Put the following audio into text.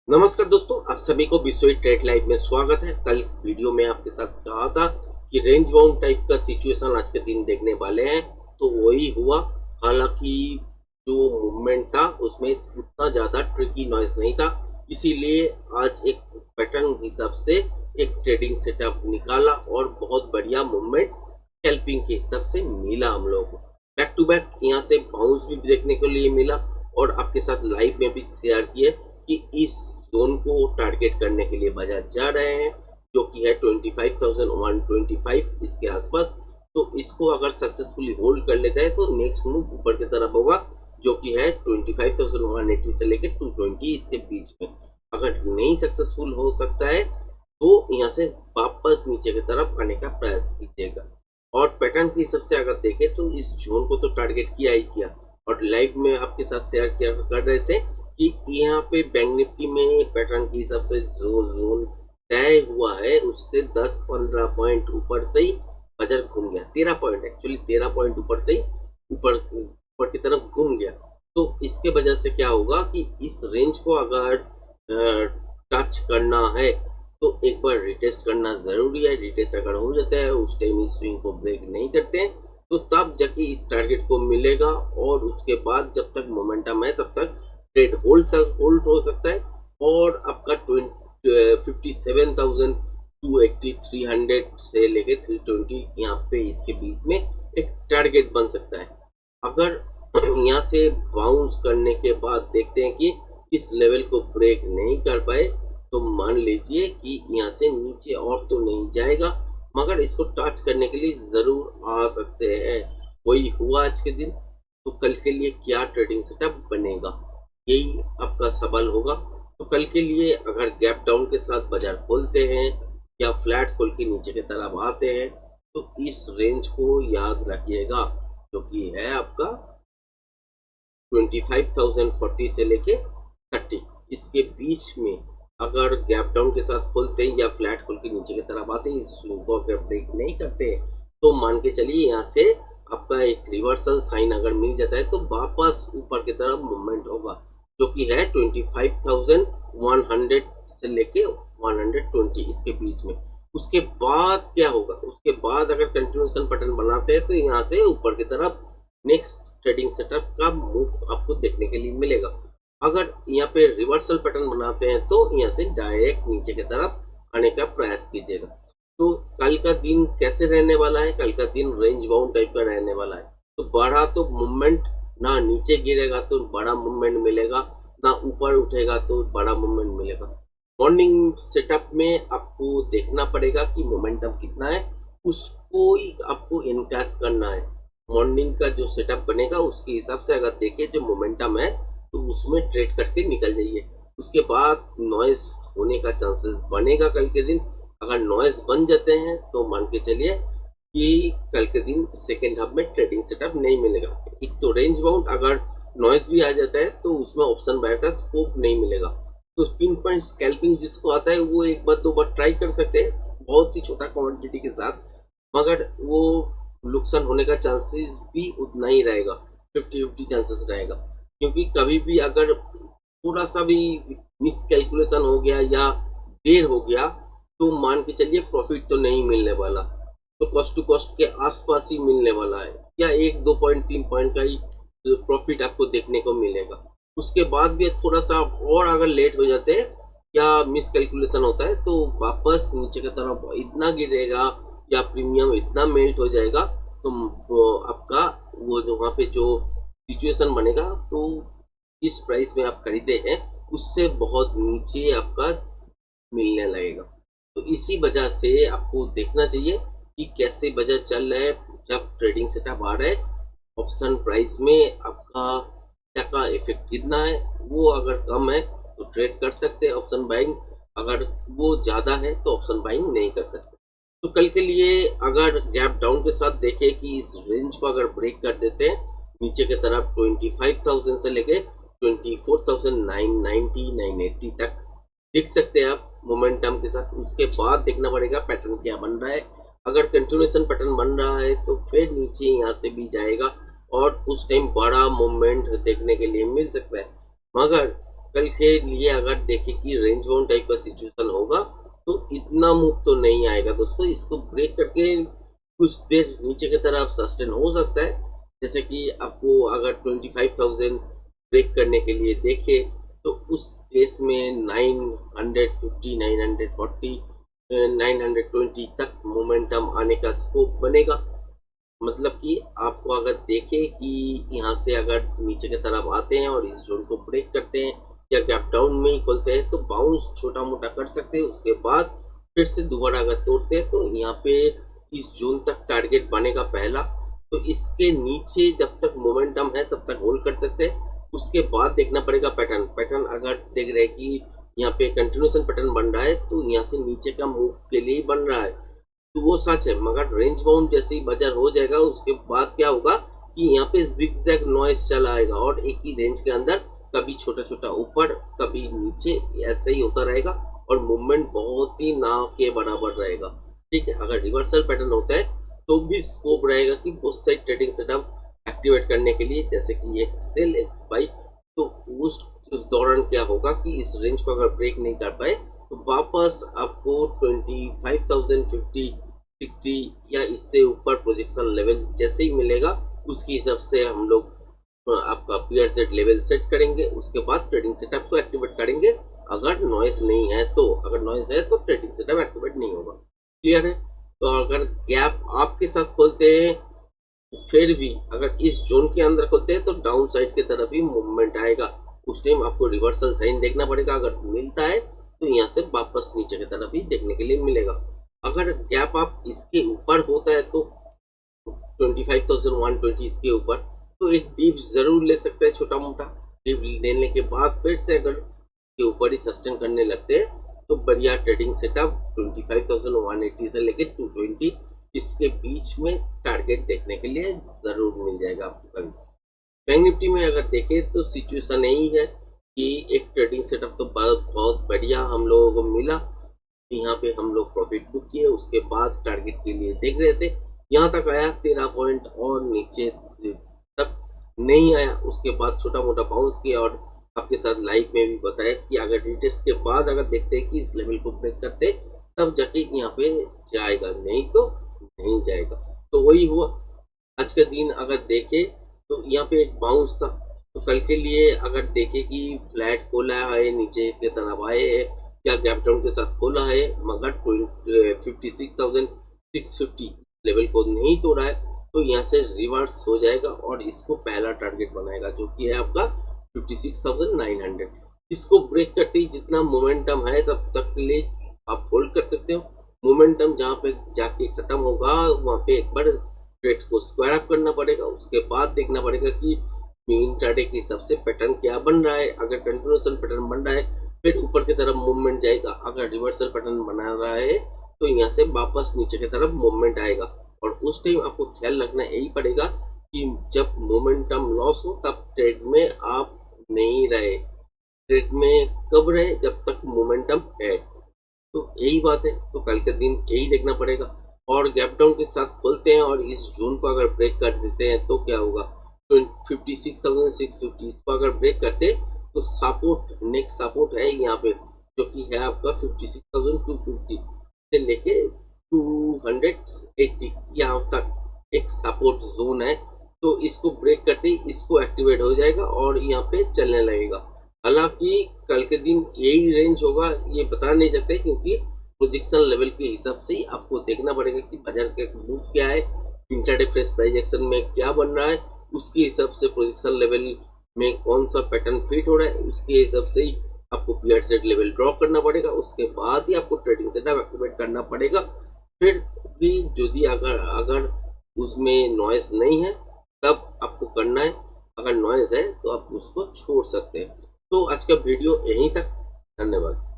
नमस्कार दोस्तों, आप सभी को विश्व ट्रेड लाइव में स्वागत है। कल वीडियो में आपके साथ कहा था कि रेंज बाउंड टाइप का सिचुएशन आज के दिन देखने वाले हैं, तो वही हुआ। हालांकि जो मूवमेंट था उसमें उतना ज्यादा ट्रिकी नॉइज नहीं था, इसीलिए आज एक पैटर्न हिसाब से एक ट्रेडिंग सेटअप निकाला और बहुत बढ़िया मूवमेंट स्कैल्पिंग के हिसाब से मिला हम लोगों को। बैक टू बैक यहाँ से बाउंस भी देखने को लिए मिला और आपके साथ लाइव में भी शेयर किए कि इस जोन को टारगेट करने के लिए बाजार जा रहे हैं, जो कि है 25,125 इसके आसपास। तो इसको अगर सक्सेसफुली होल्ड कर लेता है तो नेक्स्ट मूव ऊपर की तरफ होगा, जो कि है 25,180 से लेकर 220 इसके बीच में। अगर नहीं सक्सेसफुल हो सकता है तो यहाँ से वापस नीचे की तरफ आने का प्रयास कीजिएगा। और पैटर्न के हिसाब से अगर देखें तो इस जोन को तो टारगेट किया ही किया, और लाइव में आपके साथ शेयर किया कर रहे थे कि यहाँ पे बैंक निफ्टी में पैटर्न के हिसाब से जो जोन तय हुआ है उससे 10-15 पॉइंट ऊपर से ही बाजार घूम गया। 13 पॉइंट, एक्चुअली 13 पॉइंट ऊपर से ही ऊपर ऊपर की तरफ घूम गया। तो इसके वजह से क्या होगा कि इस रेंज को अगर टच करना है तो एक बार रिटेस्ट करना जरूरी है। रिटेस्ट अगर हो जाता है उस टाइम इस स्विंग को ब्रेक नहीं करते हैं तो तब जाके इस टारगेट को मिलेगा, और उसके बाद जब तक मोमेंटम है तब तक ट्रेड होल्ड हो सकता है और आपका 57,280 300 से लेके 320 यहाँ पे इसके बीच में एक टारगेट बन सकता है। अगर यहाँ से बाउंस करने के बाद देखते हैं कि इस लेवल को ब्रेक नहीं कर पाए तो मान लीजिए कि यहाँ से नीचे और तो नहीं जाएगा, मगर इसको टच करने के लिए जरूर आ सकते हैं। वही हुआ आज के दिन। तो कल के लिए क्या ट्रेडिंग सेटअप बनेगा, यही आपका सवाल होगा। तो कल के लिए अगर गैप डाउन के साथ बाजार खोलते हैं या फ्लैट खोल के नीचे की तरफ आते हैं तो इस रेंज को याद रखिएगा, जो कि है आपका 25,040 से लेके 30 इसके बीच में। अगर गैप डाउन के साथ खोलते हैं या फ्लैट खोल के नीचे की तरफ आते हैं, इसको अगर ब्रेक नहीं करते तो मान के चलिए यहाँ से आपका एक रिवर्सल साइन अगर मिल जाता है तो वापस ऊपर की तरफ मूवमेंट होगा, जो कि है 25,100 से लेके 120 इसके बीच में। उसके बाद क्या होगा, उसके बाद अगर कंटिन्यूएशन पैटर्न बनाते हैं तो यहाँ से ऊपर की तरफ नेक्स्ट ट्रेडिंग सेटअप का मूव आपको देखने के लिए मिलेगा। अगर यहाँ पे रिवर्सल पैटर्न बनाते हैं तो यहाँ से डायरेक्ट नीचे की तरफ आने का प्रयास कीजिएगा। तो कल का दिन कैसे रहने वाला है, कल का दिन रेंज बाउंड टाइप का रहने वाला है। तो बड़ा तो मूवमेंट, ना नीचे गिरेगा तो बड़ा मूवमेंट मिलेगा, ना ऊपर उठेगा तो बड़ा मूवमेंट मिलेगा। मॉर्निंग सेटअप में आपको देखना पड़ेगा कि मोमेंटम कितना है, उसको ही आपको इनकैश करना है। मॉर्निंग का जो सेटअप बनेगा उसके हिसाब से अगर देखें जो मोमेंटम है तो उसमें ट्रेड करके निकल जाइए। उसके बाद नॉइज होने का चांसेस बनेगा कल के दिन। अगर नॉइज बन जाते हैं तो मान के चलिए कि कल के दिन सेकेंड हाफ में ट्रेडिंग सेटअप नहीं मिलेगा। एक तो रेंज बाउंड अगर नॉइज भी आ जाता है तो उसमें ऑप्शन बायर का स्कोप नहीं मिलेगा। तो पिन पॉइंट स्कैल्पिंग जिसको आता है वो एक बार दो बार ट्राई कर सकते हैं, बहुत ही छोटा क्वांटिटी के साथ, मगर वो नुकसान होने का चांसेस भी उतना ही रहेगा, 50-50 चांसेस रहेगा। क्योंकि कभी भी अगर थोड़ा सा भी मिसकैलकुलेशन हो गया या देर हो गया तो मान के चलिए प्रॉफिट तो नहीं मिलने वाला, तो कॉस्ट टू कॉस्ट के आसपास ही मिलने वाला है, या 1-2 पॉइंट 3 पॉइंट का ही प्रॉफिट आपको देखने को मिलेगा। उसके बाद भी थोड़ा सा और अगर लेट हो जाते हैं या मिसकैलकुलेशन होता है तो वापस नीचे की तरफ इतना गिरेगा या प्रीमियम इतना मेल्ट हो जाएगा तो आपका वो जो वहाँ पे जो सिचुएशन बनेगा तो जिस प्राइस में आप खरीदे हैं उससे बहुत नीचे आपका मिलने लगेगा। तो इसी वजह से आपको देखना चाहिए कि कैसे बाजार चल रहा है। जब ट्रेडिंग सेटअप आ रहा है ऑप्शन प्राइस में आपका क्या का इफेक्ट कितना है, वो अगर कम है तो ट्रेड कर सकते हैं ऑप्शन बाइंग, अगर वो ज्यादा है तो ऑप्शन बाइंग नहीं कर सकते। तो कल के लिए अगर गैप डाउन के साथ देखें कि इस रेंज को अगर ब्रेक कर देते हैं नीचे की तरफ 25,000 से लेके 24,990 980 तक देख सकते हैं आप मोमेंटम के साथ। उसके बाद देखना पड़ेगा पैटर्न क्या बन रहा है। अगर कंटिन्यूएशन पैटर्न बन रहा है तो फिर नीचे यहाँ से भी जाएगा और उस टाइम बड़ा मूवमेंट देखने के लिए मिल सकता है। मगर कल के लिए अगर देखें कि रेंज बाउंड टाइप का सिचुएशन होगा तो इतना मूव तो नहीं आएगा दोस्तों। इसको ब्रेक करके कुछ देर नीचे की तरफ सस्टेन हो सकता है। जैसे कि आपको अगर 25,000 ब्रेक करने के लिए देखे तो उस केस में 950, 940, 920 तक मोमेंटम आने का स्कोप बनेगा। मतलब कि आपको अगर देखें कि यहाँ से अगर नीचे की तरफ आते हैं और इस जोन को ब्रेक करते हैं या गैप डाउन में ही खोलते हैं तो बाउंस छोटा मोटा कर सकते हैं। उसके बाद फिर से दोबारा अगर तोड़ते हैं तो यहाँ पे इस जोन तक टारगेट बनेगा पहला। तो इसके नीचे जब तक मोमेंटम है तब तक होल्ड कर सकते हैं। उसके बाद देखना पड़ेगा पैटर्न अगर देख रहे हैं कि यहाँ पे कंटिन्यूएशन पैटर्न बन रहा है तो यहाँ से नीचे का मूव के लिए बन रहा है तो वो सच है। मगर रेंज बाउंड जैसे ही बाजार हो जाएगा उसके बाद क्या होगा कि यहाँ पे जिगजैग नॉइस चला आएगा और एक ही रेंज के अंदर कभी छोटा छोटा ऊपर कभी नीचे ऐसा ही होता रहेगा और मूवमेंट बहुत ही ना के बराबर रहेगा। ठीक है, अगर रिवर्सल पैटर्न होता है तो भी स्कोप रहेगा कि both side trading setup activate करने के लिए, जैसे कि एक सेल एक बाई। तो उस दौरान क्या होगा कि इस रेंज को अगर ब्रेक नहीं कर पाए तो वापस आपको 25,000, 50, 60 या इससे ऊपर प्रोजेक्शन लेवल जैसे ही मिलेगा उसके हिसाब से हम लोग आपका पीआर सेट लेवल सेट करेंगे। उसके बाद ट्रेडिंग सेटअप को एक्टिवेट करेंगे। अगर नॉइस नहीं है तो, अगर नॉइस है तो ट्रेडिंग सेटअप एक्टिवेट नहीं होगा। क्लियर है? तो अगर गैप आपके साथ खोलते हैं फिर भी अगर इस जोन के अंदर खोलते हैं तो डाउन साइड की तरफ ही मूवमेंट आएगा। उस टाइम आपको रिवर्सल साइन देखना पड़ेगा। अगर मिलता है तो यहाँ से वापस नीचे की तरफ ही देखने के लिए मिलेगा। अगर गैप आप इसके ऊपर होता है तो 25,120 इसके ऊपर तो एक डीप जरूर ले सकते हैं, छोटा मोटा डीप लेने के बाद फिर से अगर के ऊपर ही सस्टेन करने लगते हैं तो बढ़िया ट्रेडिंग सेटअप 25,180 से लेके 220 इसके बीच में टारगेट देखने के लिए जरूर मिल जाएगा आपको कभी। बैंक निफ्टी में अगर देखें तो सिचुएशन यही है कि एक ट्रेडिंग सेटअप तो बहुत बढ़िया हम लोगों को मिला। यहाँ पे हम लोग प्रॉफिट बुक किए, उसके बाद टारगेट के लिए देख रहे थे, यहाँ तक आया 13 पॉइंट और नीचे तक नहीं आया। उसके बाद छोटा मोटा बाउंस किया और आपके साथ लाइव में भी बताया कि अगर रिटेस्ट के बाद अगर देखते हैं कि इस लेवल को ब्रेक करते तब जाके यहाँ पे जाएगा, नहीं तो नहीं जाएगा। तो वही हुआ। आज का दिन अगर देखे तो यहाँ पे एक बाउंस था। तो कल के लिए अगर देखे कि फ्लैट खोला है, नीचे की तरफ आए है या गैप डाउन के साथ खोला है मगर 56,650 लेवल को नहीं तोड़ा है तो यहाँ से रिवर्स हो जाएगा और इसको पहला टारगेट बनाएगा जो कि है आपका 56,900। इसको ब्रेक करते ही जितना मोमेंटम है तब तक के लिए आप होल्ड कर सकते हो। मोमेंटम जहाँ पे जाके खत्म होगा वहाँ पे एक बार ट्रेड को स्क्वायर अप करना पड़ेगा। उसके बाद देखना पड़ेगा कि इंट्राडे के हिसाब से पैटर्न क्या बन रहा है। अगर कंटिन्यूएशन पैटर्न बन रहा है फिर ऊपर की तरफ मूवमेंट जाएगा। अगर रिवर्सल पैटर्न बना रहा है तो यहाँ से वापस नीचे की तरफ मूवमेंट आएगा और उस टाइम आपको ख्याल रखना यही पड़ेगा कि जब मोमेंटम लॉस हो तब ट्रेड में आप नहीं रहे। ट्रेड में कब रहे? जब तक मोमेंटम है। तो यही बात है। तो कल के दिन यही देखना पड़ेगा और गैप डाउन के साथ खोलते हैं और इस जोन को अगर ब्रेक कर देते हैं तो क्या होगा, तो 56,650 इसको अगर ब्रेक करते हैं तो सपोर्ट, नेक्स्ट सपोर्ट है यहाँ पे जो कि है आपका 56,250 से लेके 280 यहाँ तक एक सपोर्ट जोन है। तो इसको ब्रेक करते ही इसको एक्टिवेट हो जाएगा और यहाँ पे चलने लगेगा। हालांकि कल के दिन यही रेंज होगा ये बता नहीं सकते क्योंकि प्रोजेक्शन लेवल के हिसाब से ही आपको देखना पड़ेगा कि बाजार का मूव क्या है, इंट्राडे फ्रेश प्राइस एक्शन में क्या बन रहा है, उसके हिसाब से प्रोजेक्शन लेवल में कौन सा पैटर्न फिट हो रहा है, उसके हिसाब से ही आपको पीआर सेट लेवल ड्रॉ करना पड़ेगा। उसके बाद ही आपको ट्रेडिंग सेटअप एक्टिवेट करना पड़ेगा। फिर भी यदि अगर उसमें नॉइस नहीं है तब आपको करना है, अगर नॉइस है तो आप उसको छोड़ सकते हैं। तो आज का वीडियो यहीं तक। धन्यवाद।